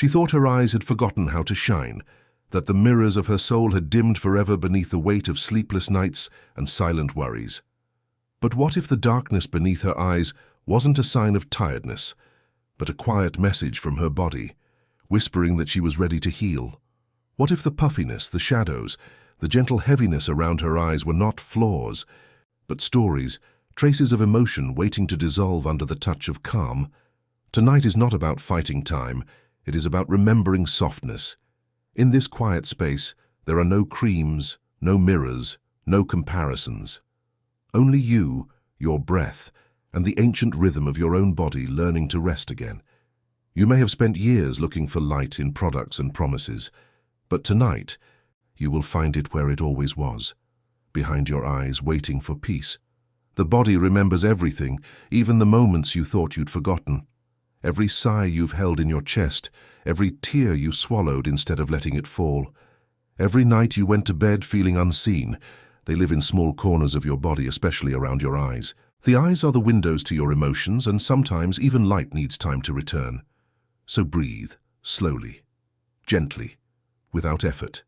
She thought her eyes had forgotten how to shine, that the mirrors of her soul had dimmed forever beneath the weight of sleepless nights and silent worries. But what if the darkness beneath her eyes wasn't a sign of tiredness, but a quiet message from her body, whispering that she was ready to heal? What if the puffiness, the shadows, the gentle heaviness around her eyes were not flaws, but stories, traces of emotion waiting to dissolve under the touch of calm? Tonight is not about fighting time, it is about remembering softness. In this quiet space, there are no creams, no mirrors, no comparisons. Only you, your breath, and the ancient rhythm of your own body learning to rest again. You may have spent years looking for light in products and promises, but tonight, you will find it where it always was, behind your eyes, waiting for peace. The body remembers everything, even the moments you thought you'd forgotten. Every sigh you've held in your chest, every tear you swallowed instead of letting it fall. Every night you went to bed feeling unseen. They live in small corners of your body, especially around your eyes. The eyes are the windows to your emotions, and sometimes even light needs time to return. So breathe, slowly, gently, without effort.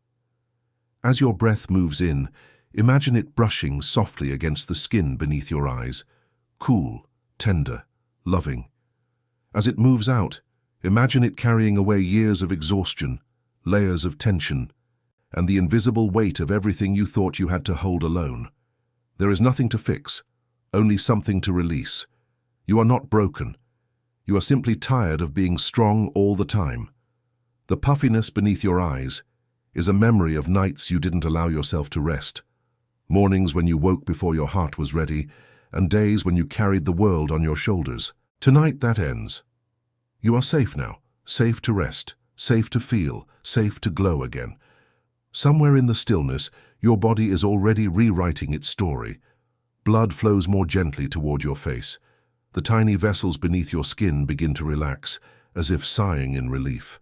As your breath moves in, imagine it brushing softly against the skin beneath your eyes, cool, tender, loving. As it moves out, imagine it carrying away years of exhaustion, layers of tension, and the invisible weight of everything you thought you had to hold alone. There is nothing to fix, only something to release. You are not broken. You are simply tired of being strong all the time. The puffiness beneath your eyes is a memory of nights you didn't allow yourself to rest, mornings when you woke before your heart was ready, and days when you carried the world on your shoulders. Tonight that ends. You are safe now, safe to rest, safe to feel, safe to glow again. Somewhere in the stillness, your body is already rewriting its story. Blood flows more gently toward your face. The tiny vessels beneath your skin begin to relax, as if sighing in relief.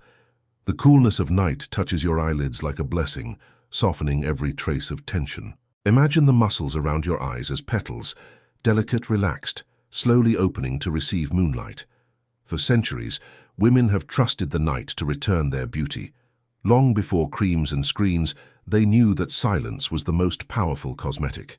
The coolness of night touches your eyelids like a blessing, softening every trace of tension. Imagine the muscles around your eyes as petals, delicate, relaxed, slowly opening to receive moonlight. For centuries, women have trusted the night to return their beauty. Long before creams and screens, they knew that silence was the most powerful cosmetic.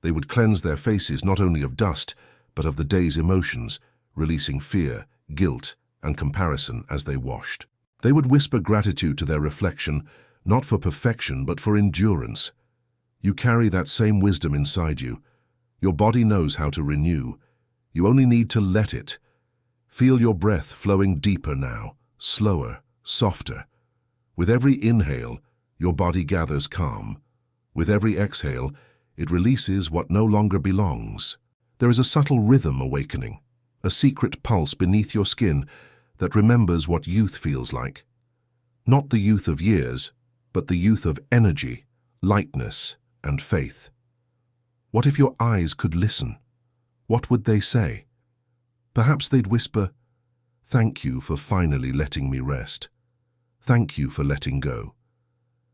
They would cleanse their faces not only of dust, but of the day's emotions, releasing fear, guilt, and comparison as they washed. They would whisper gratitude to their reflection, not for perfection, but for endurance. You carry that same wisdom inside you. Your body knows how to renew. You only need to let it. Feel your breath flowing deeper now, slower, softer. With every inhale, your body gathers calm. With every exhale, it releases what no longer belongs. There is a subtle rhythm awakening, a secret pulse beneath your skin that remembers what youth feels like. Not the youth of years, but the youth of energy, lightness, and faith. What if your eyes could listen? What would they say? Perhaps they'd whisper, "Thank you for finally letting me rest. Thank you for letting go."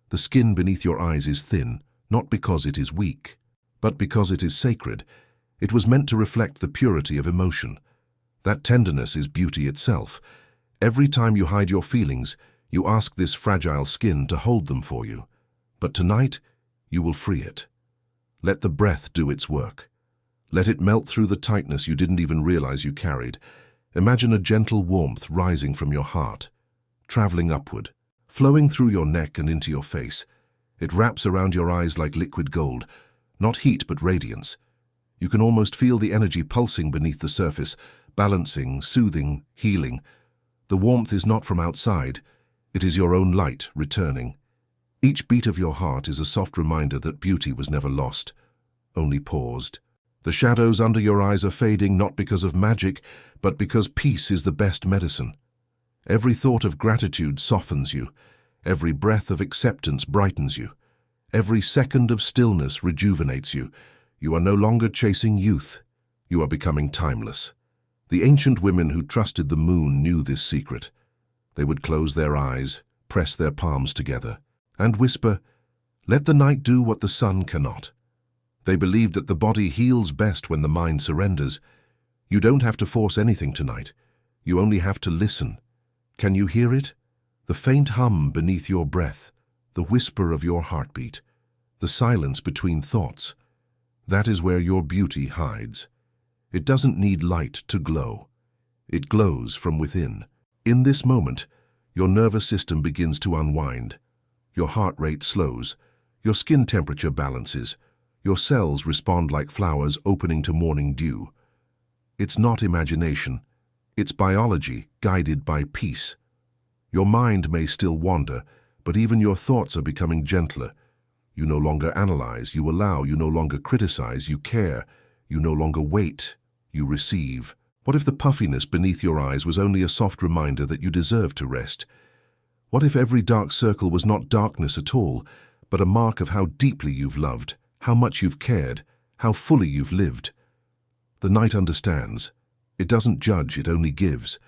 The skin beneath your eyes is thin, not because it is weak, but because it is sacred. It was meant to reflect the purity of emotion. That tenderness is beauty itself. Every time you hide your feelings, you ask this fragile skin to hold them for you. But tonight, you will free it. Let the breath do its work. Let it melt through the tightness you didn't even realize you carried. Imagine a gentle warmth rising from your heart, traveling upward, flowing through your neck and into your face. It wraps around your eyes like liquid gold, not heat but radiance. You can almost feel the energy pulsing beneath the surface, balancing, soothing, healing. The warmth is not from outside, it is your own light returning. Each beat of your heart is a soft reminder that beauty was never lost, only paused. The shadows under your eyes are fading not because of magic, but because peace is the best medicine. Every thought of gratitude softens you. Every breath of acceptance brightens you. Every second of stillness rejuvenates you. You are no longer chasing youth. You are becoming timeless. The ancient women who trusted the moon knew this secret. They would close their eyes, press their palms together, and whisper, "Let the night do what the sun cannot." They believed that the body heals best when the mind surrenders. You don't have to force anything tonight. You only have to listen. Can you hear it? The faint hum beneath your breath, the whisper of your heartbeat, the silence between thoughts. That is where your beauty hides. It doesn't need light to glow. It glows from within. In this moment, your nervous system begins to unwind. Your heart rate slows. Your skin temperature balances. Your cells respond like flowers opening to morning dew. It's not imagination. It's biology guided by peace. Your mind may still wander, but even your thoughts are becoming gentler. You no longer analyze, you allow, you no longer criticize, you care. You no longer wait, you receive. What if the puffiness beneath your eyes was only a soft reminder that you deserve to rest? What if every dark circle was not darkness at all, but a mark of how deeply you've loved, how much you've cared, how fully you've lived? The night understands. It doesn't judge, it only gives.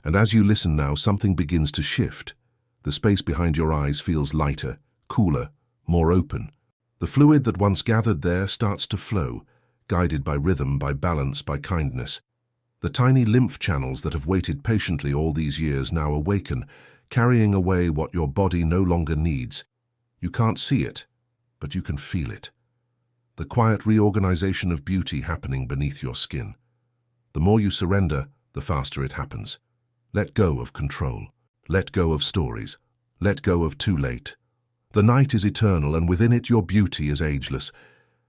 And as you listen now, something begins to shift. The space behind your eyes feels lighter, cooler, more open. The fluid that once gathered there starts to flow, guided by rhythm, by balance, by kindness. The tiny lymph channels that have waited patiently all these years now awaken, carrying away what your body no longer needs. You can't see it, but you can feel it. The quiet reorganization of beauty happening beneath your skin. The more you surrender, the faster it happens. Let go of control. Let go of stories. Let go of too late. The night is eternal, and within it your beauty is ageless.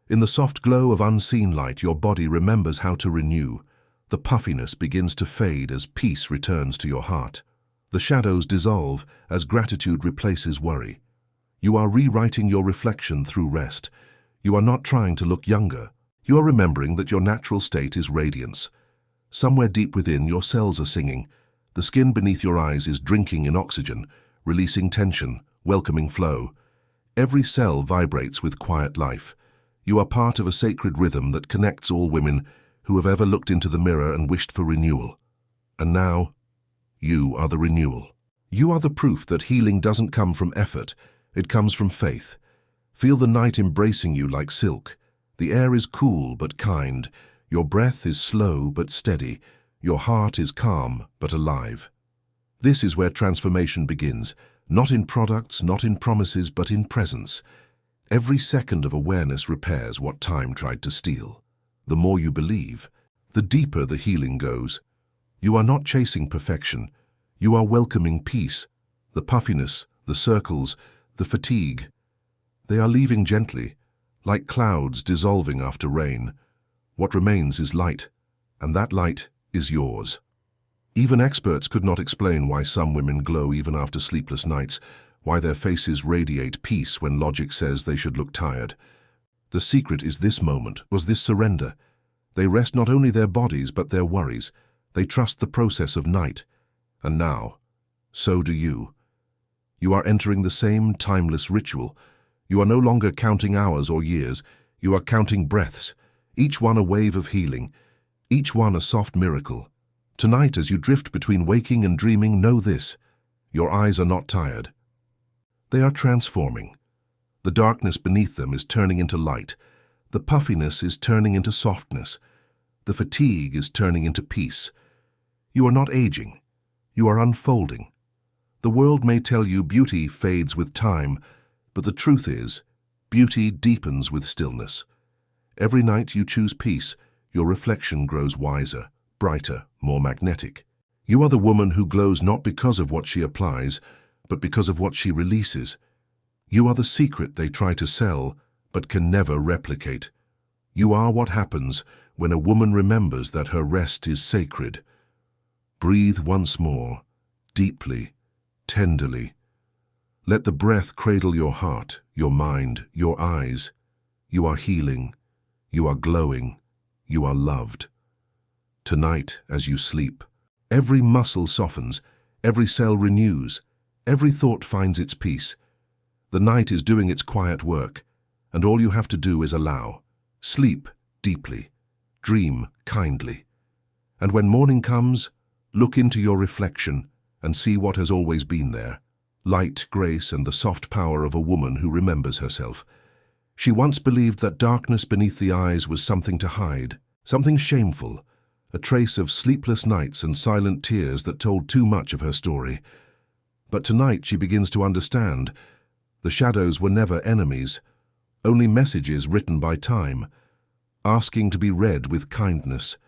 In the soft glow of unseen light, your body remembers how to renew. The puffiness begins to fade as peace returns to your heart. The shadows dissolve as gratitude replaces worry. You are rewriting your reflection through rest. You are not trying to look younger. You are remembering that your natural state is radiance. Somewhere deep within, your cells are singing. The skin beneath your eyes is drinking in oxygen, releasing tension, welcoming flow. Every cell vibrates with quiet life. You are part of a sacred rhythm that connects all women who have ever looked into the mirror and wished for renewal. And now, you are the renewal. You are the proof that healing doesn't come from effort, it comes from faith. Feel the night embracing you like silk. The air is cool but kind. Your breath is slow but steady. Your heart is calm but alive. This is where transformation begins, not in products, not in promises, but in presence. Every second of awareness repairs what time tried to steal. The more you believe, the deeper the healing goes. You are not chasing perfection. You are welcoming peace. The puffiness, the circles, the fatigue. They are leaving gently, like clouds dissolving after rain. What remains is light, and that light is yours. Even experts could not explain why some women glow even after sleepless nights, why their faces radiate peace when logic says they should look tired. The secret is this moment, was this surrender. They rest not only their bodies but their worries. They trust the process of night. And now, so do you. You are entering the same timeless ritual. You are no longer counting hours or years. You are counting breaths, each one a wave of healing, each one a soft miracle. Tonight, as you drift between waking and dreaming, know this: your eyes are not tired. They are transforming. The darkness beneath them is turning into light. The puffiness is turning into softness. The fatigue is turning into peace. You are not aging. You are unfolding. The world may tell you beauty fades with time, but the truth is, beauty deepens with stillness. Every night you choose peace, your reflection grows wiser, brighter, more magnetic. You are the woman who glows not because of what she applies, but because of what she releases. You are the secret they try to sell, but can never replicate. You are what happens when a woman remembers that her rest is sacred. Breathe once more, deeply, tenderly. Let the breath cradle your heart, your mind, your eyes. You are healing. You are glowing. You are loved. Tonight, as you sleep, every muscle softens, every cell renews, every thought finds its peace. The night is doing its quiet work, and all you have to do is allow. Sleep deeply. Dream kindly. And when morning comes, look into your reflection and see what has always been there. Light, grace, and the soft power of a woman who remembers herself. She once believed that darkness beneath the eyes was something to hide, something shameful, a trace of sleepless nights and silent tears that told too much of her story. But tonight she begins to understand. The shadows were never enemies, only messages written by time, asking to be read with kindness.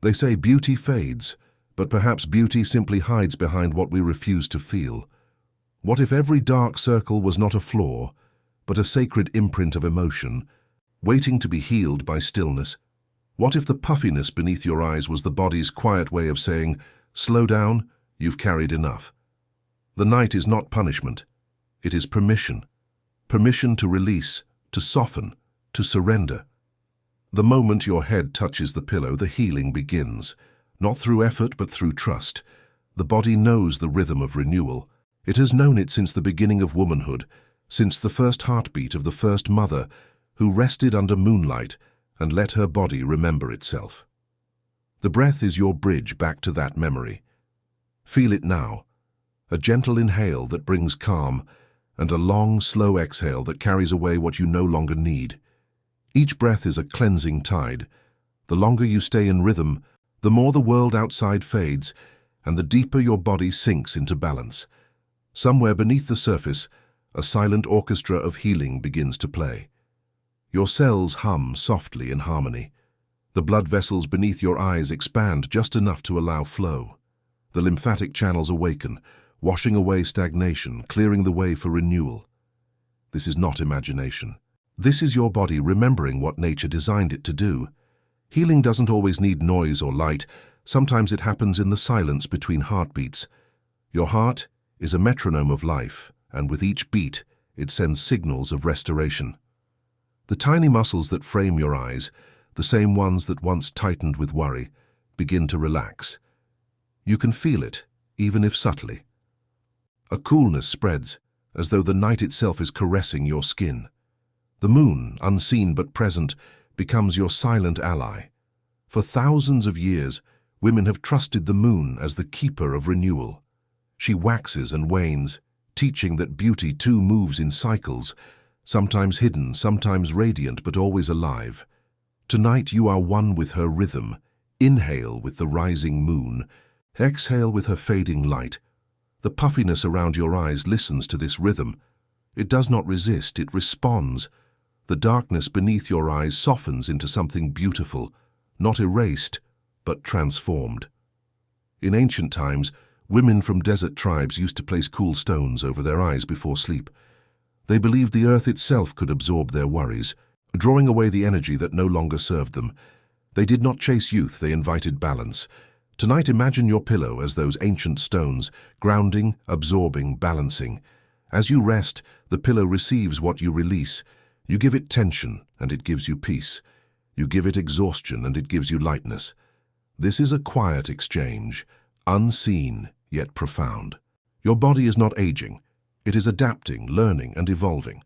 They say beauty fades, but perhaps beauty simply hides behind what we refuse to feel. What if every dark circle was not a flaw, but a sacred imprint of emotion, waiting to be healed by stillness? What if the puffiness beneath your eyes was the body's quiet way of saying, "Slow down, you've carried enough"? The night is not punishment. It is permission. Permission to release, to soften, to surrender. The moment your head touches the pillow, the healing begins. Not through effort, but through trust. The body knows the rhythm of renewal. It has known it since the beginning of womanhood, since the first heartbeat of the first mother, who rested under moonlight and let her body remember itself. The breath is your bridge back to that memory. Feel it now. A gentle inhale that brings calm, and a long, slow exhale that carries away what you no longer need. Each breath is a cleansing tide. The longer you stay in rhythm, the more the world outside fades, and the deeper your body sinks into balance. Somewhere beneath the surface, a silent orchestra of healing begins to play. Your cells hum softly in harmony. The blood vessels beneath your eyes expand just enough to allow flow. The lymphatic channels awaken, washing away stagnation, clearing the way for renewal. This is not imagination. This is your body remembering what nature designed it to do. Healing doesn't always need noise or light. Sometimes it happens in the silence between heartbeats. Your heart is a metronome of life, and with each beat, it sends signals of restoration. The tiny muscles that frame your eyes, the same ones that once tightened with worry, begin to relax. You can feel it, even if subtly. A coolness spreads, as though the night itself is caressing your skin. The moon, unseen but present, becomes your silent ally. For thousands of years, women have trusted the moon as the keeper of renewal. She waxes and wanes, teaching that beauty too moves in cycles, sometimes hidden, sometimes radiant, but always alive. Tonight you are one with her rhythm. Inhale with the rising moon, exhale with her fading light. The puffiness around your eyes listens to this rhythm. It does not resist, it responds. The darkness beneath your eyes softens into something beautiful, not erased, but transformed. In ancient times, women from desert tribes used to place cool stones over their eyes before sleep. They believed the earth itself could absorb their worries, drawing away the energy that no longer served them. They did not chase youth, they invited balance. Tonight imagine your pillow as those ancient stones, grounding, absorbing, balancing. As you rest, the pillow receives what you release. You give it tension, and it gives you peace. You give it exhaustion, and it gives you lightness. This is a quiet exchange, unseen, yet profound. Your body is not aging. It is adapting, learning, and evolving.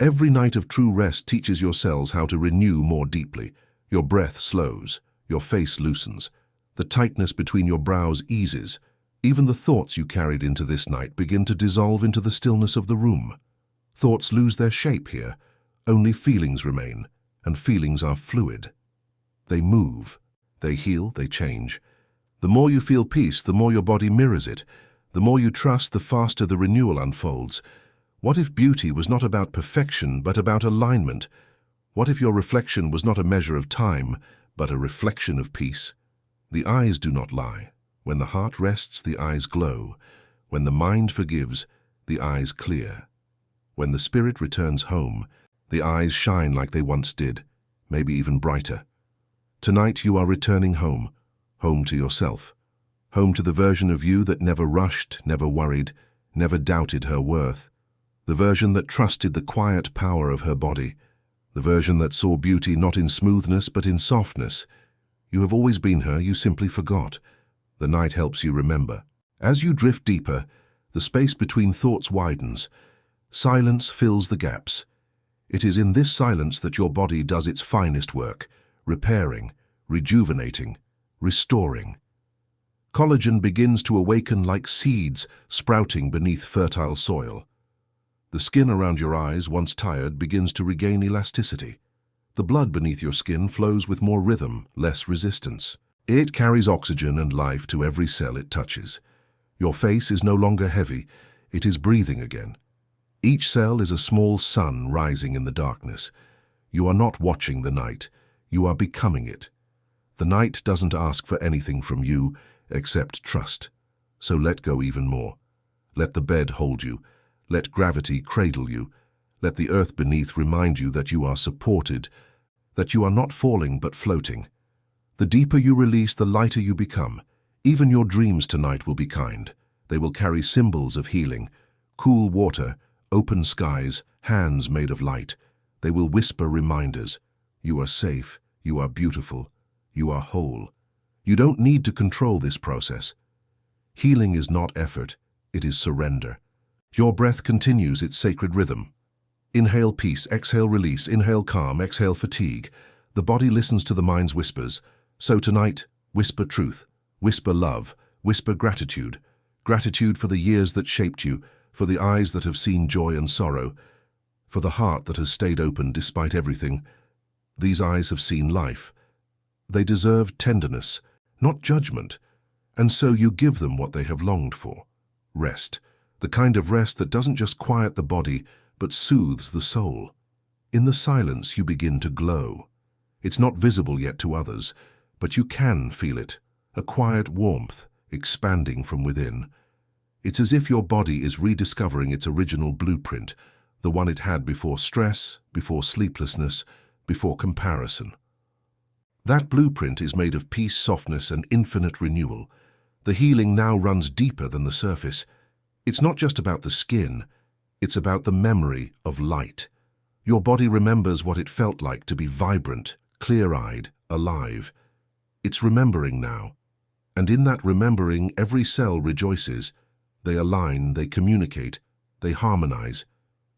Every night of true rest teaches your cells how to renew more deeply. Your breath slows. Your face loosens. The tightness between your brows eases. Even the thoughts you carried into this night begin to dissolve into the stillness of the room. Thoughts lose their shape here. Only feelings remain, and feelings are fluid. They move. They heal. They change. The more you feel peace, the more your body mirrors it. The more you trust, the faster the renewal unfolds. What if beauty was not about perfection, but about alignment? What if your reflection was not a measure of time, but a reflection of peace? The eyes do not lie. When the heart rests, the eyes glow. When the mind forgives, the eyes clear. When the spirit returns home, the eyes shine like they once did, maybe even brighter. Tonight you are returning home, home to yourself, home to the version of you that never rushed, never worried, never doubted her worth, the version that trusted the quiet power of her body, the version that saw beauty not in smoothness but in softness. You have always been her, you simply forgot. The night helps you remember. As you drift deeper, the space between thoughts widens. Silence fills the gaps. It is in this silence that your body does its finest work, repairing, rejuvenating, restoring. Collagen begins to awaken like seeds sprouting beneath fertile soil. The skin around your eyes, once tired, begins to regain elasticity. The blood beneath your skin flows with more rhythm, less resistance. It carries oxygen and life to every cell it touches. Your face is no longer heavy, it is breathing again. Each cell is a small sun rising in the darkness. You are not watching the night, you are becoming it. The night doesn't ask for anything from you except trust. So let go even more. Let the bed hold you. Let gravity cradle you. Let the earth beneath remind you that you are supported, that you are not falling but floating. The deeper you release, the lighter you become. Even your dreams tonight will be kind. They will carry symbols of healing, cool water, open skies, hands made of light. They will whisper reminders. You are safe, you are beautiful, you are whole. You don't need to control this process. Healing is not effort, it is surrender. Your breath continues its sacred rhythm. Inhale peace, exhale release, inhale calm, exhale fatigue. The body listens to the mind's whispers. So tonight, whisper truth, whisper love, whisper gratitude. Gratitude for the years that shaped you, for the eyes that have seen joy and sorrow, for the heart that has stayed open despite everything. These eyes have seen life. They deserve tenderness, not judgment, and so you give them what they have longed for. Rest, the kind of rest that doesn't just quiet the body, but soothes the soul. In the silence you begin to glow. It's not visible yet to others, but you can feel it, a quiet warmth expanding from within. It's as if your body is rediscovering its original blueprint, the one it had before stress, before sleeplessness, before comparison. That blueprint is made of peace, softness, and infinite renewal. The healing now runs deeper than the surface. It's not just about the skin, it's about the memory of light. Your body remembers what it felt like to be vibrant, clear-eyed, alive. It's remembering now. And in that remembering, every cell rejoices. They align, they communicate, they harmonize.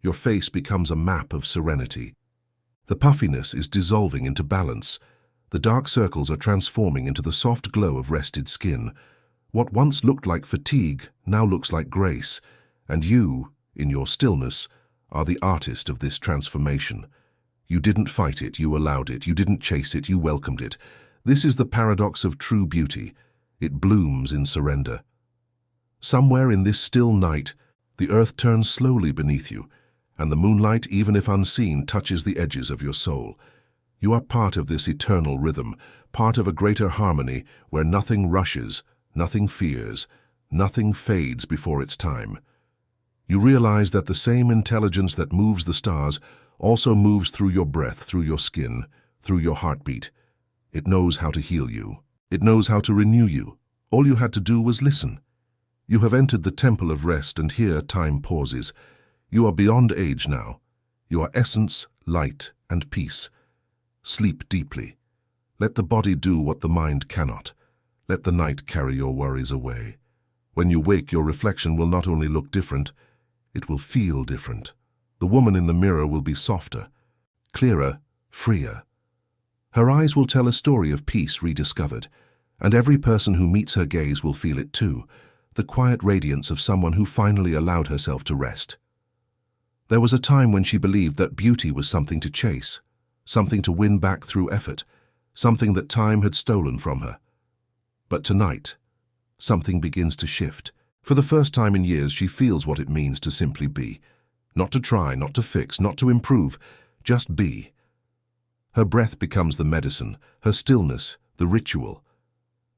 Your face becomes a map of serenity. The puffiness is dissolving into balance. The dark circles are transforming into the soft glow of rested skin. What once looked like fatigue now looks like grace, and you, in your stillness, are the artist of this transformation. You didn't fight it, you allowed it. You didn't chase it, you welcomed it. This is the paradox of true beauty. It blooms in surrender. Somewhere in this still night, the earth turns slowly beneath you, and the moonlight, even if unseen, touches the edges of your soul. You are part of this eternal rhythm, part of a greater harmony where nothing rushes, nothing fears, nothing fades before its time. You realize that the same intelligence that moves the stars also moves through your breath, through your skin, through your heartbeat. It knows how to heal you. It knows how to renew you. All you had to do was listen. You have entered the temple of rest, and here time pauses. You are beyond age now. You are essence, light, and peace. Sleep deeply. Let the body do what the mind cannot. Let the night carry your worries away. When you wake, your reflection will not only look different, it will feel different. The woman in the mirror will be softer, clearer, freer. Her eyes will tell a story of peace rediscovered, and every person who meets her gaze will feel it too, the quiet radiance of someone who finally allowed herself to rest. There was a time when she believed that beauty was something to chase, something to win back through effort, something that time had stolen from her. But tonight, something begins to shift. For the first time in years, she feels what it means to simply be. Not to try, not to fix, not to improve, just be. Her breath becomes the medicine, her stillness, the ritual.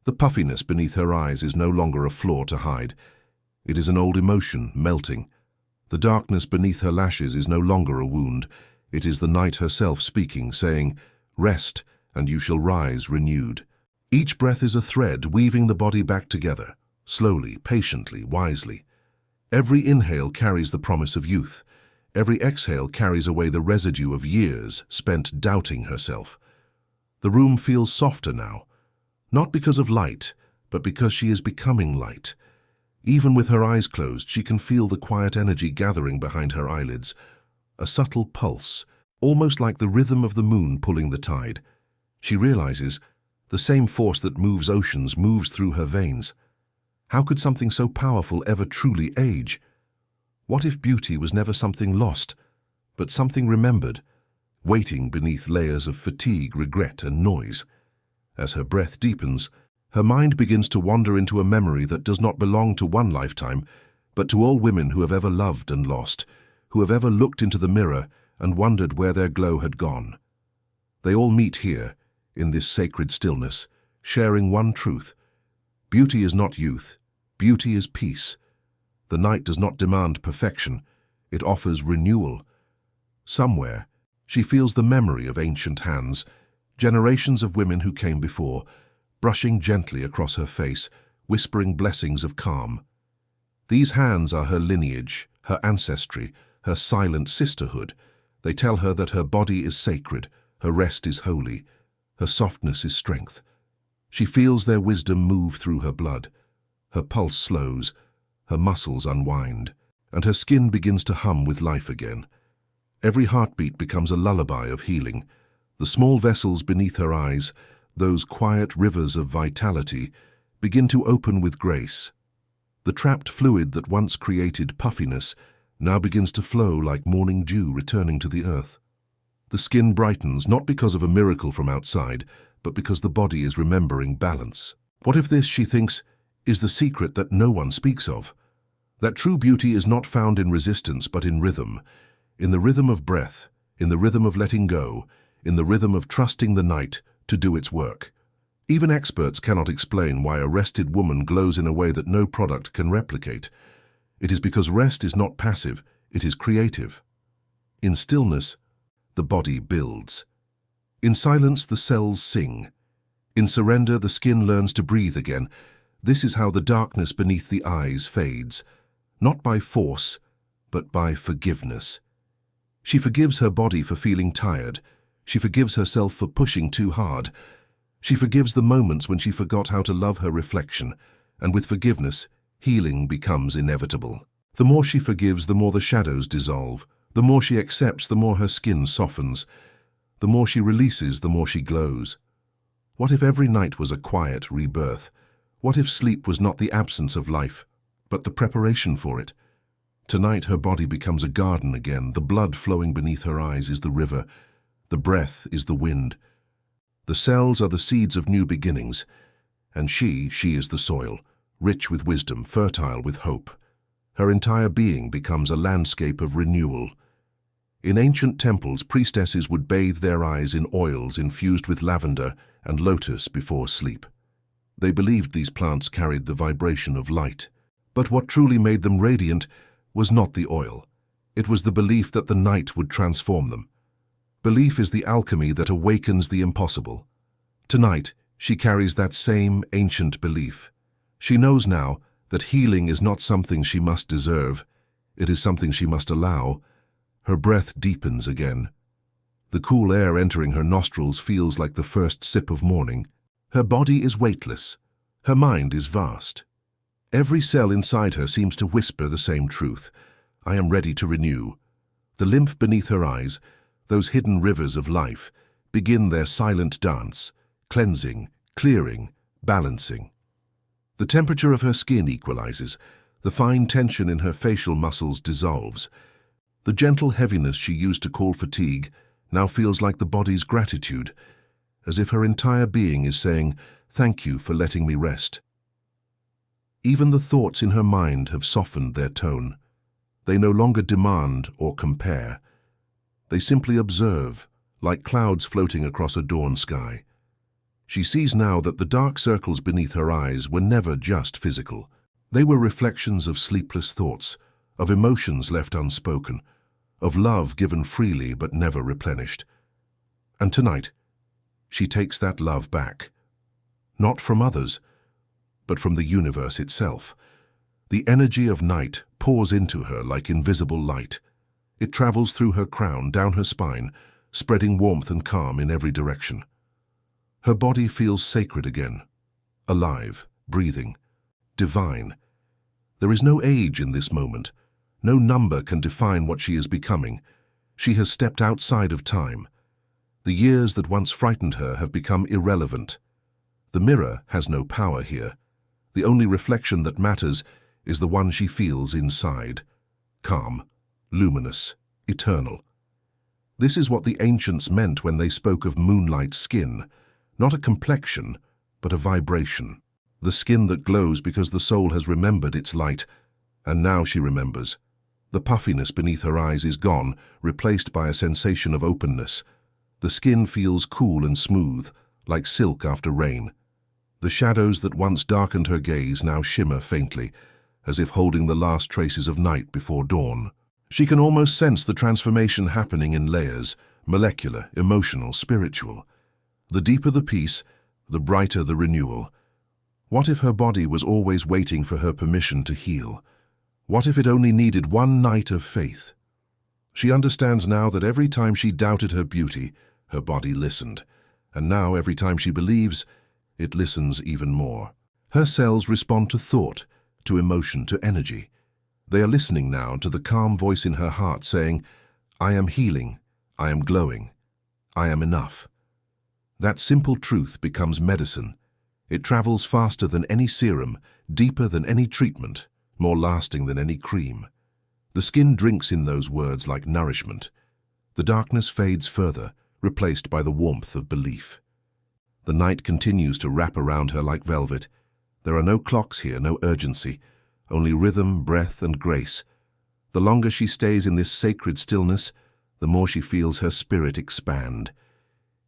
The puffiness beneath her eyes is no longer a flaw to hide. It is an old emotion, melting. The darkness beneath her lashes is no longer a wound. It is the night herself speaking, saying, "Rest, and you shall rise renewed." Each breath is a thread weaving the body back together, slowly, patiently, wisely. Every inhale carries the promise of youth. Every exhale carries away the residue of years spent doubting herself. The room feels softer now, not because of light, but because she is becoming light. Even with her eyes closed, she can feel the quiet energy gathering behind her eyelids, a subtle pulse, almost like the rhythm of the moon pulling the tide. She realizes the same force that moves oceans moves through her veins. How could something so powerful ever truly age? What if beauty was never something lost, but something remembered, waiting beneath layers of fatigue, regret, and noise? As her breath deepens, Her mind begins to wander into a memory that does not belong to one lifetime, but to all women who have ever loved and lost, who have ever looked into the mirror and wondered where their glow had gone. They all meet here, in this sacred stillness, sharing one truth. Beauty is not youth. Beauty is peace. The night does not demand perfection. It offers renewal. Somewhere, she feels the memory of ancient hands, generations of women who came before, brushing gently across her face, whispering blessings of calm. These hands are her lineage, her ancestry, her silent sisterhood. They tell her that her body is sacred, her rest is holy, her softness is strength. She feels their wisdom move through her blood. Her pulse slows, her muscles unwind, and her skin begins to hum with life again. Every heartbeat becomes a lullaby of healing. The small vessels beneath her eyes, those quiet rivers of vitality, begin to open with grace. The trapped fluid that once created puffiness now begins to flow like morning dew returning to the earth. The skin brightens not because of a miracle from outside, but because the body is remembering balance. What if this, she thinks, is the secret that no one speaks of? That true beauty is not found in resistance but in the rhythm of breath, in the rhythm of letting go, in the rhythm of trusting the night to do its work. Even experts cannot explain why a rested woman glows in a way that no product can replicate. It is because rest is not passive, it is creative. In stillness, the body builds. In silence, the cells sing. In surrender, the skin learns to breathe again. This is how the darkness beneath the eyes fades, not by force, but by forgiveness. She forgives her body for feeling tired. She forgives herself for pushing too hard. She forgives the moments when she forgot how to love her reflection, and with forgiveness, healing becomes inevitable. The more she forgives, the more the shadows dissolve. The more she accepts, the more her skin softens. The more she releases, the more she glows. What if every night was a quiet rebirth? What if sleep was not the absence of life, but the preparation for it? Tonight her body becomes a garden again. The blood flowing beneath her eyes is the river. The breath is the wind. The cells are the seeds of new beginnings. And she is the soil, rich with wisdom, fertile with hope. Her entire being becomes a landscape of renewal. In ancient temples, priestesses would bathe their eyes in oils infused with lavender and lotus before sleep. They believed these plants carried the vibration of light. But what truly made them radiant was not the oil. It was the belief that the night would transform them. Belief is the alchemy that awakens the impossible. Tonight, she carries that same ancient belief. She knows now that healing is not something she must deserve. It is something she must allow. Her breath deepens again. The cool air entering her nostrils feels like the first sip of morning. Her body is weightless. Her mind is vast. Every cell inside her seems to whisper the same truth. I am ready to renew. The lymph beneath her eyes, those hidden rivers of life, begin their silent dance, cleansing, clearing, balancing. The temperature of her skin equalizes. The fine tension in her facial muscles dissolves. The gentle heaviness she used to call fatigue now feels like the body's gratitude, as if her entire being is saying, "Thank you for letting me rest." Even the thoughts in her mind have softened their tone. They no longer demand or compare. They simply observe, like clouds floating across a dawn sky. She sees now that the dark circles beneath her eyes were never just physical. They were reflections of sleepless thoughts, of emotions left unspoken, of love given freely but never replenished. And tonight, she takes that love back. Not from others, but from the universe itself. The energy of night pours into her like invisible light. It travels through her crown, down her spine, spreading warmth and calm in every direction. Her body feels sacred again, alive, breathing, divine. There is no age in this moment. No number can define what she is becoming. She has stepped outside of time. The years that once frightened her have become irrelevant. The mirror has no power here. The only reflection that matters is the one she feels inside. Calm, luminous, eternal. This is what the ancients meant when they spoke of moonlight skin, not a complexion, but a vibration. the skin that glows because the soul has remembered its light, and now she remembers. The puffiness beneath her eyes is gone, replaced by a sensation of openness. The skin feels cool and smooth, like silk after rain. The shadows that once darkened her gaze now shimmer faintly, as if holding the last traces of night before dawn. She can almost sense the transformation happening in layers, molecular, emotional, spiritual. The deeper the peace, the brighter the renewal. What if her body was always waiting for her permission to heal? What if it only needed one night of faith? She understands now that every time she doubted her beauty, her body listened. And now every time she believes, it listens even more. Her cells respond to thought, to emotion, to energy. They are listening now to the calm voice in her heart saying, "I am healing, I am glowing, I am enough." That simple truth becomes medicine. It travels faster than any serum, deeper than any treatment, more lasting than any cream. The skin drinks in those words like nourishment. The darkness fades further, replaced by the warmth of belief. The night continues to wrap around her like velvet. There are no clocks here, no urgency, only rhythm, breath, and grace. The longer she stays in this sacred stillness, the more she feels her spirit expand.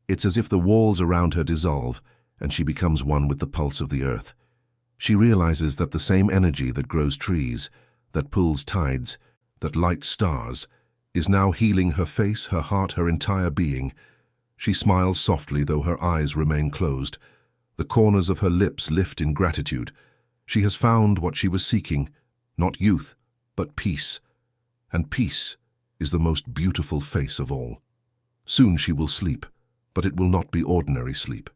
It's as if the walls around her dissolve, and she becomes one with the pulse of the earth. She realizes that the same energy that grows trees, that pulls tides, that lights stars, is now healing her face, her heart, her entire being. She smiles softly, though her eyes remain closed. The corners of her lips lift in gratitude. She has found what she was seeking, not youth, but peace. And peace is the most beautiful face of all. Soon she will sleep, but it will not be ordinary sleep.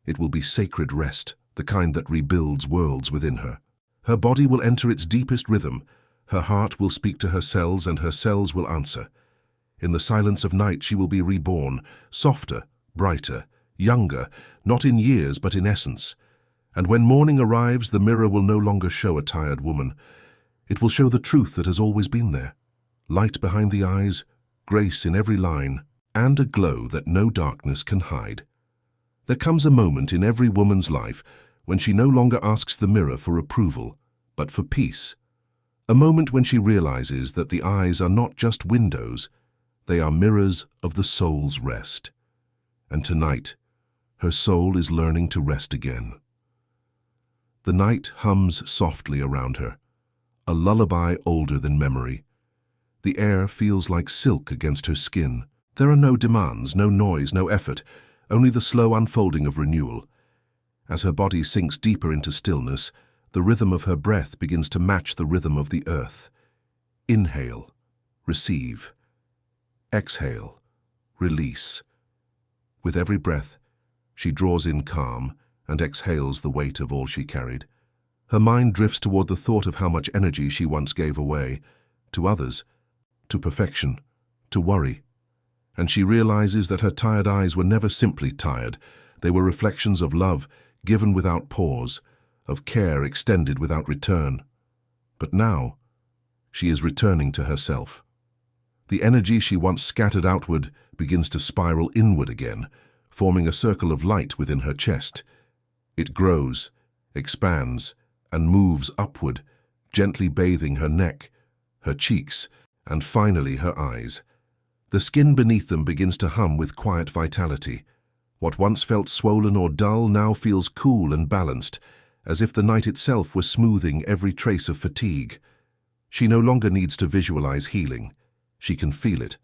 It will be sacred rest, the kind that rebuilds worlds within her. Her body will enter its deepest rhythm. Her heart will speak to her cells, and her cells will answer. In the silence of night she will be reborn, softer, brighter, younger, not in years but in essence. And when morning arrives, the mirror will no longer show a tired woman. It will show the truth that has always been there. Light behind the eyes, grace in every line, and a glow that no darkness can hide. There comes a moment in every woman's life when she no longer asks the mirror for approval, but for peace. A moment when she realizes that the eyes are not just windows, they are mirrors of the soul's rest. And tonight, her soul is learning to rest again. The night hums softly around her, a lullaby older than memory. The air feels like silk against her skin. There are no demands, no noise, no effort, only the slow unfolding of renewal. As her body sinks deeper into stillness, the rhythm of her breath begins to match the rhythm of the earth. Inhale, receive. Exhale, release. With every breath, she draws in calm and exhales the weight of all she carried. Her mind drifts toward the thought of how much energy she once gave away, to others, to perfection, to worry. And she realizes that her tired eyes were never simply tired. They were reflections of love given without pause, of care extended without return. But now, she is returning to herself. The energy she once scattered outward begins to spiral inward again, forming a circle of light within her chest. It grows, expands, and moves upward, gently bathing her neck, her cheeks, and finally her eyes. The skin beneath them begins to hum with quiet vitality. What once felt swollen or dull now feels cool and balanced, as if the night itself were smoothing every trace of fatigue. She no longer needs to visualize healing. She can feel it.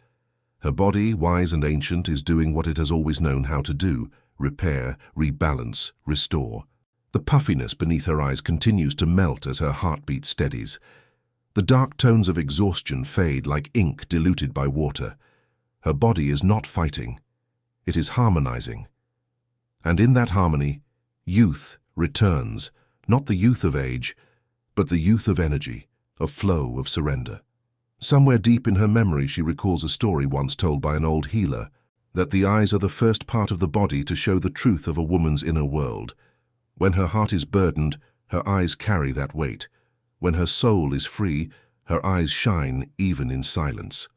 Her body, wise and ancient, is doing what it has always known how to do: repair, rebalance, restore. The puffiness beneath her eyes continues to melt as her heartbeat steadies. The dark tones of exhaustion fade like ink diluted by water. Her body is not fighting. It is harmonizing. And in that harmony, youth returns, not the youth of age, but the youth of energy, of flow, of surrender. Somewhere deep in her memory she recalls a story once told by an old healer, that the eyes are the first part of the body to show the truth of a woman's inner world. When her heart is burdened, her eyes carry that weight. When her soul is free, her eyes shine even in silence.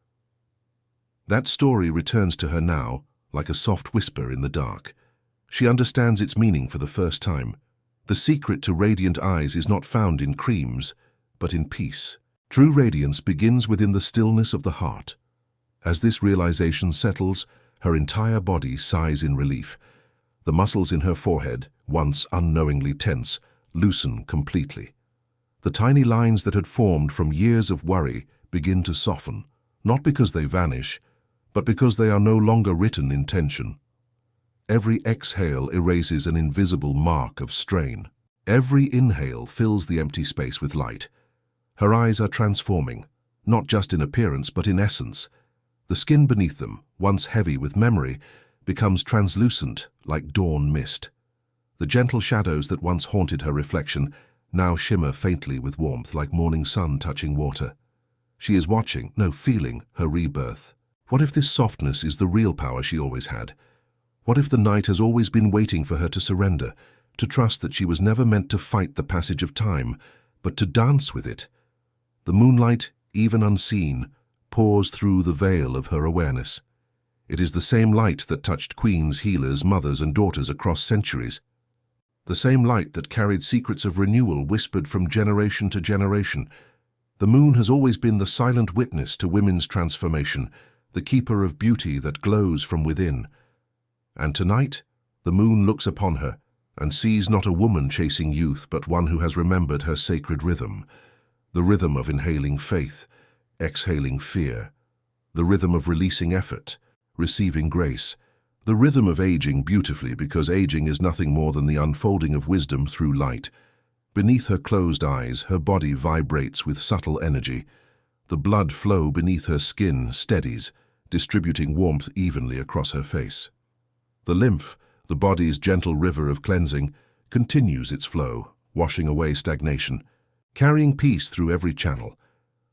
That story returns to her now, like a soft whisper in the dark. She understands its meaning for the first time. The secret to radiant eyes is not found in creams, but in peace. True radiance begins within the stillness of the heart. As this realization settles, her entire body sighs in relief. The muscles in her forehead, once unknowingly tense, loosen completely. The tiny lines that had formed from years of worry begin to soften, not because they vanish, but because they are no longer written in tension. Every exhale erases an invisible mark of strain. Every inhale fills the empty space with light. Her eyes are transforming, not just in appearance but in essence. The skin beneath them, once heavy with memory, becomes translucent like dawn mist. The gentle shadows that once haunted her reflection now shimmer faintly with warmth like morning sun touching water. She is watching, no, feeling, her rebirth. What if this softness is the real power she always had? What if the night has always been waiting for her to surrender, to trust that she was never meant to fight the passage of time, but to dance with it? The moonlight, even unseen, pours through the veil of her awareness. It is the same light that touched queens, healers, mothers, and daughters across centuries. The same light that carried secrets of renewal whispered from generation to generation. The moon has always been the silent witness to women's transformation, the keeper of beauty that glows from within. And tonight, the moon looks upon her and sees not a woman chasing youth, but one who has remembered her sacred rhythm, the rhythm of inhaling faith, exhaling fear, the rhythm of releasing effort, receiving grace, the rhythm of aging beautifully, because aging is nothing more than the unfolding of wisdom through light. Beneath her closed eyes, her body vibrates with subtle energy. The blood flow beneath her skin steadies, distributing warmth evenly across her face. The lymph, the body's gentle river of cleansing, continues its flow, washing away stagnation, carrying peace through every channel.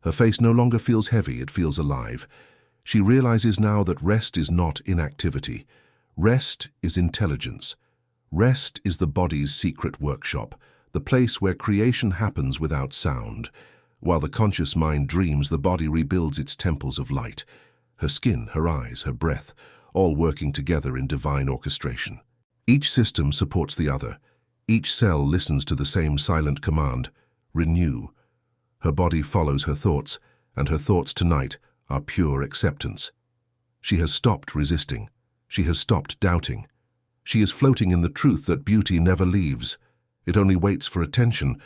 Her face no longer feels heavy, it feels alive. She realizes now that rest is not inactivity. Rest is intelligence. Rest is the body's secret workshop, the place where creation happens without sound. While the conscious mind dreams, the body rebuilds its temples of light. Her skin, her eyes, her breath, all working together in divine orchestration. Each system supports the other. Each cell listens to the same silent command, renew. Her body follows her thoughts, and her thoughts tonight are pure acceptance. She has stopped resisting. She has stopped doubting. She is floating in the truth that beauty never leaves. It only waits for attention.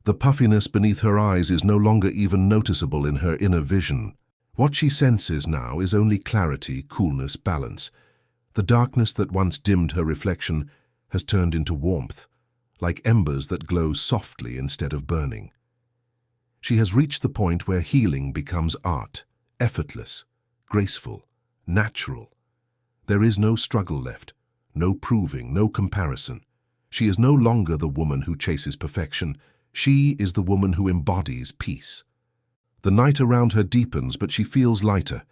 The puffiness beneath her eyes is no longer even noticeable in her inner vision. What she senses now is only clarity, coolness, balance. The darkness that once dimmed her reflection has turned into warmth, like embers that glow softly instead of burning. She has reached the point where healing becomes art, effortless, graceful, natural. There is no struggle left, no proving, no comparison. She is no longer the woman who chases perfection. She is the woman who embodies peace. The night around her deepens, but she feels lighter.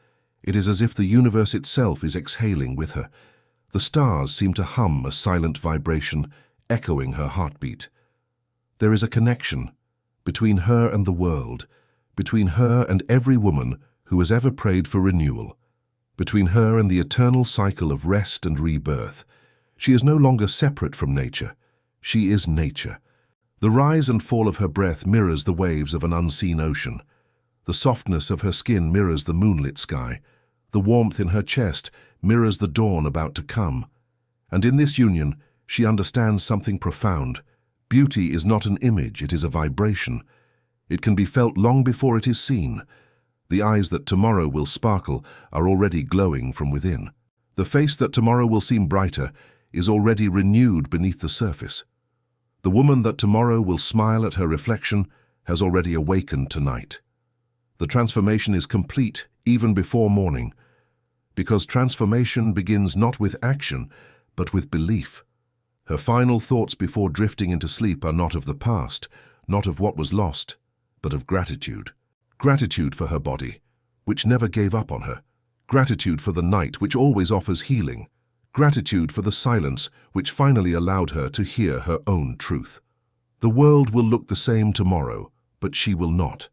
It is as if the universe itself is exhaling with her. The stars seem to hum a silent vibration, echoing her heartbeat. There is a connection between her and the world, between her and every woman who has ever prayed for renewal, between her and the eternal cycle of rest and rebirth. She is no longer separate from nature. She is nature. The rise and fall of her breath mirrors the waves of an unseen ocean. The softness of her skin mirrors the moonlit sky. The warmth in her chest mirrors the dawn about to come. And in this union, she understands something profound. Beauty is not an image, it is a vibration. It can be felt long before it is seen. The eyes that tomorrow will sparkle are already glowing from within. The face that tomorrow will seem brighter is already renewed beneath the surface. The woman that tomorrow will smile at her reflection has already awakened tonight. The transformation is complete even before morning, because transformation begins not with action, but with belief. Her final thoughts before drifting into sleep are not of the past, not of what was lost, but of gratitude. Gratitude for her body, which never gave up on her. Gratitude for the night, which always offers healing. Gratitude for the silence, which finally allowed her to hear her own truth. The world will look the same tomorrow, but she will not.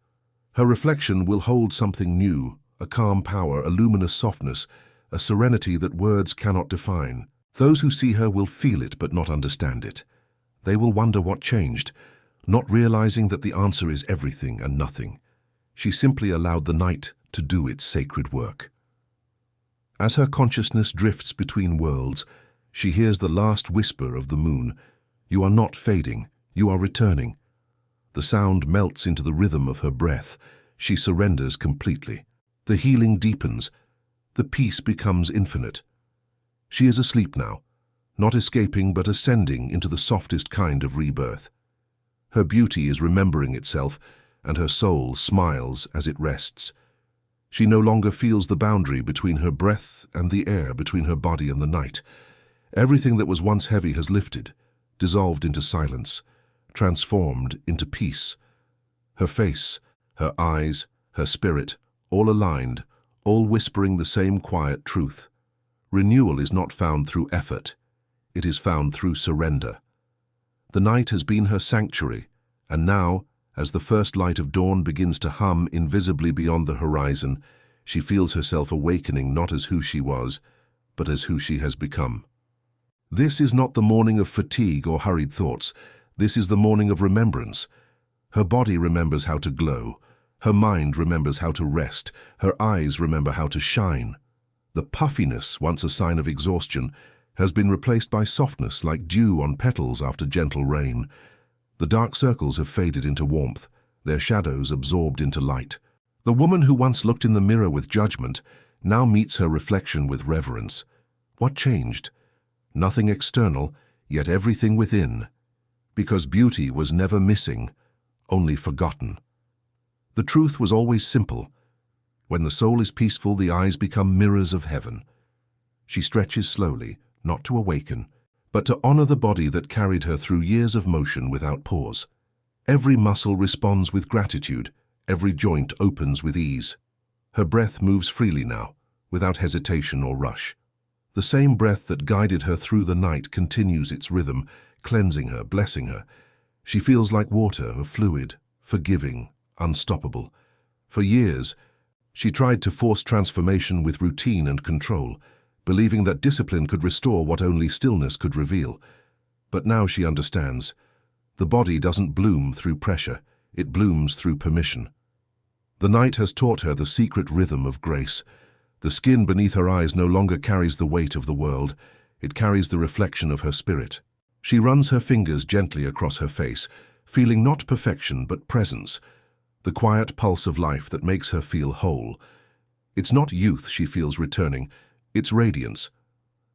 Her reflection will hold something new, a calm power, a luminous softness, a serenity that words cannot define. Those who see her will feel it but not understand it. They will wonder what changed, not realizing that the answer is everything and nothing. She simply allowed the night to do its sacred work. As her consciousness drifts between worlds, she hears the last whisper of the moon. You are not fading, you are returning. The sound melts into the rhythm of her breath. She surrenders completely. The healing deepens. The peace becomes infinite. She is asleep now, not escaping but ascending into the softest kind of rebirth. Her beauty is remembering itself, and her soul smiles as it rests. She no longer feels the boundary between her breath and the air, between her body and the night. Everything that was once heavy has lifted, dissolved into silence, transformed into peace. Her face, her eyes, her spirit, all aligned, all whispering the same quiet truth. Renewal is not found through effort. It is found through surrender. The night has been her sanctuary, and now, as the first light of dawn begins to hum invisibly beyond the horizon, she feels herself awakening not as who she was, but as who she has become. This is not the morning of fatigue or hurried thoughts. This is the morning of remembrance. Her body remembers how to glow. Her mind remembers how to rest. Her eyes remember how to shine. The puffiness, once a sign of exhaustion, has been replaced by softness like dew on petals after gentle rain. The dark circles have faded into warmth, their shadows absorbed into light. The woman who once looked in the mirror with judgment now meets her reflection with reverence. What changed? Nothing external, yet everything within. Because beauty was never missing, only forgotten. The truth was always simple. When the soul is peaceful, the eyes become mirrors of heaven. She stretches slowly, not to awaken, but to honor the body that carried her through years of motion without pause. Every muscle responds with gratitude, every joint opens with ease. Her breath moves freely now, without hesitation or rush. The same breath that guided her through the night continues its rhythm, cleansing her, blessing her. She feels like water, a fluid, forgiving, unstoppable. For years, she tried to force transformation with routine and control, believing that discipline could restore what only stillness could reveal. But now she understands. The body doesn't bloom through pressure, it blooms through permission. The night has taught her the secret rhythm of grace. The skin beneath her eyes no longer carries the weight of the world, it carries the reflection of her spirit. She runs her fingers gently across her face, feeling not perfection but presence, the quiet pulse of life that makes her feel whole. It's not youth she feels returning, it's radiance,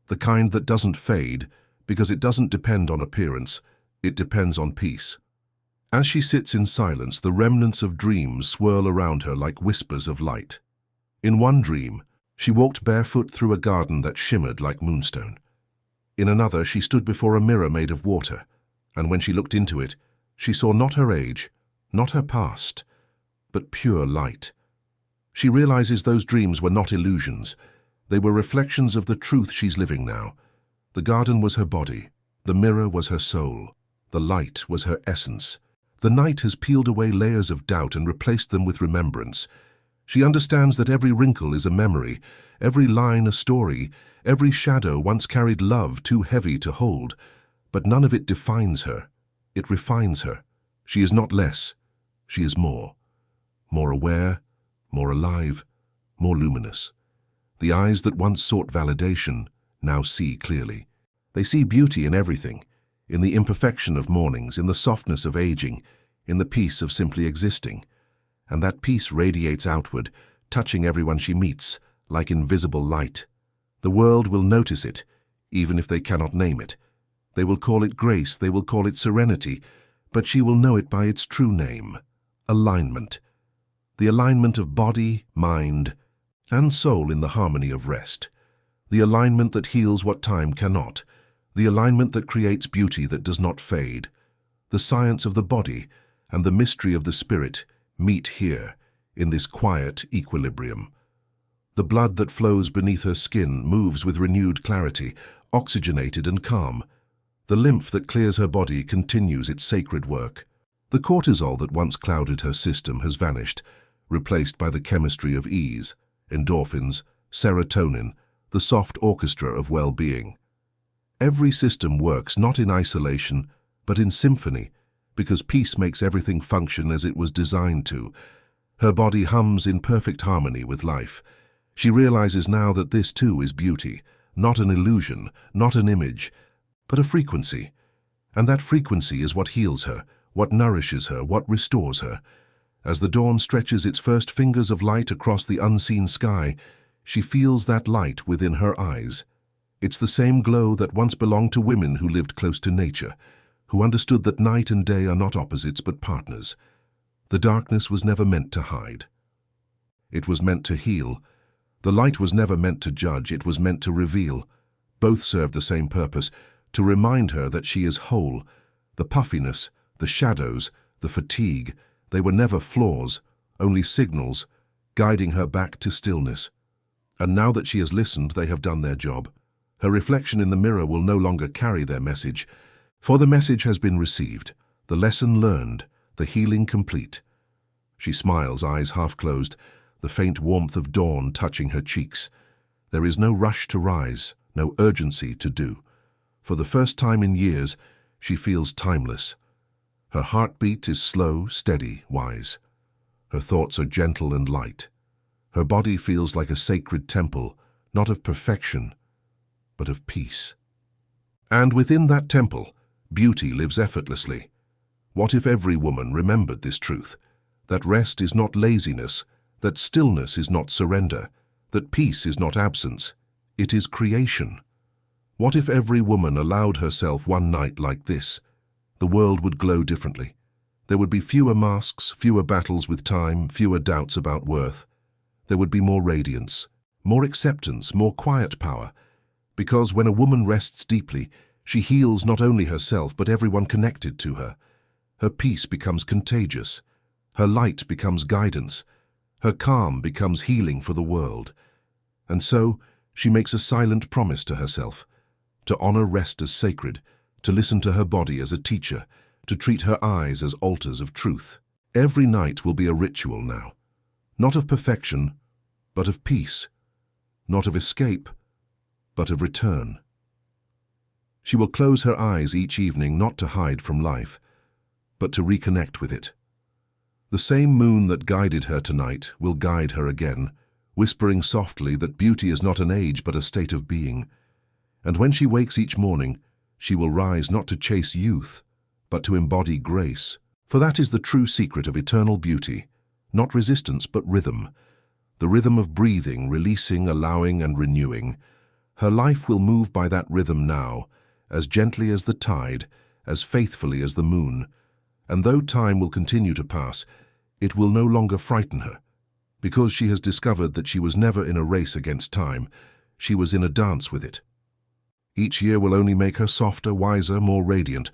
the kind that doesn't fade because it doesn't depend on appearance, it depends on peace. As she sits in silence, the remnants of dreams swirl around her like whispers of light. In one dream, she walked barefoot through a garden that shimmered like moonstone. In another, she stood before a mirror made of water, and when she looked into it, she saw not her age, not her past, but pure light. She realizes those dreams were not illusions. They were reflections of the truth she's living now. The garden was her body, the mirror was her soul, the light was her essence. The night has peeled away layers of doubt and replaced them with remembrance. She understands that every wrinkle is a memory, every line a story, every shadow once carried love too heavy to hold. But none of it defines her. It refines her. She is not less. She is more. More aware, more alive, more luminous. The eyes that once sought validation now see clearly. They see beauty in everything, in the imperfection of mornings, in the softness of aging, in the peace of simply existing. And that peace radiates outward, touching everyone she meets, like invisible light. The world will notice it, even if they cannot name it. They will call it grace, they will call it serenity, but she will know it by its true name, alignment. The alignment of body, mind, and soul in the harmony of rest. The alignment that heals what time cannot. The alignment that creates beauty that does not fade. The science of the body and the mystery of the spirit meet here, in this quiet equilibrium. The blood that flows beneath her skin moves with renewed clarity, oxygenated and calm. The lymph that clears her body continues its sacred work. The cortisol that once clouded her system has vanished, replaced by the chemistry of ease, endorphins, serotonin, the soft orchestra of well-being. Every system works not in isolation, but in symphony, because peace makes everything function as it was designed to. Her body hums in perfect harmony with life. She realizes now that this too is beauty, not an illusion, not an image, but a frequency. And that frequency is what heals her, what nourishes her, what restores her. As the dawn stretches its first fingers of light across the unseen sky, she feels that light within her eyes. It's the same glow that once belonged to women who lived close to nature, who understood that night and day are not opposites but partners. The darkness was never meant to hide. It was meant to heal. The light was never meant to judge, it was meant to reveal. Both serve the same purpose, to remind her that she is whole. The puffiness, the shadows, the fatigue, they were never flaws, only signals, guiding her back to stillness. And now that she has listened, they have done their job. Her reflection in the mirror will no longer carry their message, for the message has been received, the lesson learned, the healing complete. She smiles, eyes half closed, the faint warmth of dawn touching her cheeks. There is no rush to rise, no urgency to do. For the first time in years, she feels timeless. Her heartbeat is slow, steady, wise. Her thoughts are gentle and light. Her body feels like a sacred temple, not of perfection, but of peace. And within that temple, beauty lives effortlessly. What if every woman remembered this truth, that rest is not laziness, that stillness is not surrender, that peace is not absence, it is creation? What if every woman allowed herself one night like this? The world would glow differently. There would be fewer masks, fewer battles with time, fewer doubts about worth. There would be more radiance, more acceptance, more quiet power. Because when a woman rests deeply, she heals not only herself but everyone connected to her. Her peace becomes contagious. Her light becomes guidance. Her calm becomes healing for the world. And so, she makes a silent promise to herself, to honor rest as sacred, to listen to her body as a teacher, to treat her eyes as altars of truth. Every night will be a ritual now, not of perfection, but of peace, not of escape, but of return. She will close her eyes each evening not to hide from life, but to reconnect with it. The same moon that guided her tonight will guide her again, whispering softly that beauty is not an age but a state of being. And when she wakes each morning, she will rise not to chase youth, but to embody grace. For that is the true secret of eternal beauty, not resistance but rhythm. The rhythm of breathing, releasing, allowing and renewing. Her life will move by that rhythm now, as gently as the tide, as faithfully as the moon. And though time will continue to pass, it will no longer frighten her, because she has discovered that she was never in a race against time, she was in a dance with it. Each year will only make her softer, wiser, more radiant.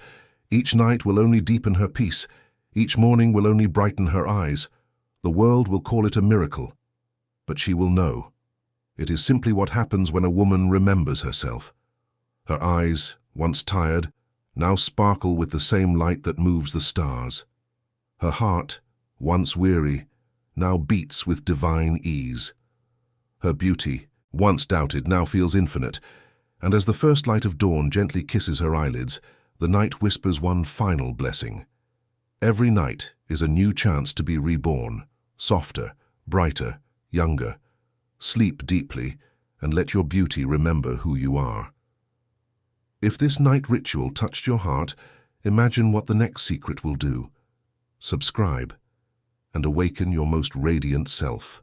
Each night will only deepen her peace. Each morning will only brighten her eyes. The world will call it a miracle, but she will know. It is simply what happens when a woman remembers herself. Her eyes, once tired, now sparkle with the same light that moves the stars. Her heart, once weary, now beats with divine ease. Her beauty, once doubted, now feels infinite, and as the first light of dawn gently kisses her eyelids, the night whispers one final blessing. Every night is a new chance to be reborn, softer, brighter, younger. Sleep deeply, and let your beauty remember who you are. If this night ritual touched your heart, imagine what the next secret will do. Subscribe and awaken your most radiant self.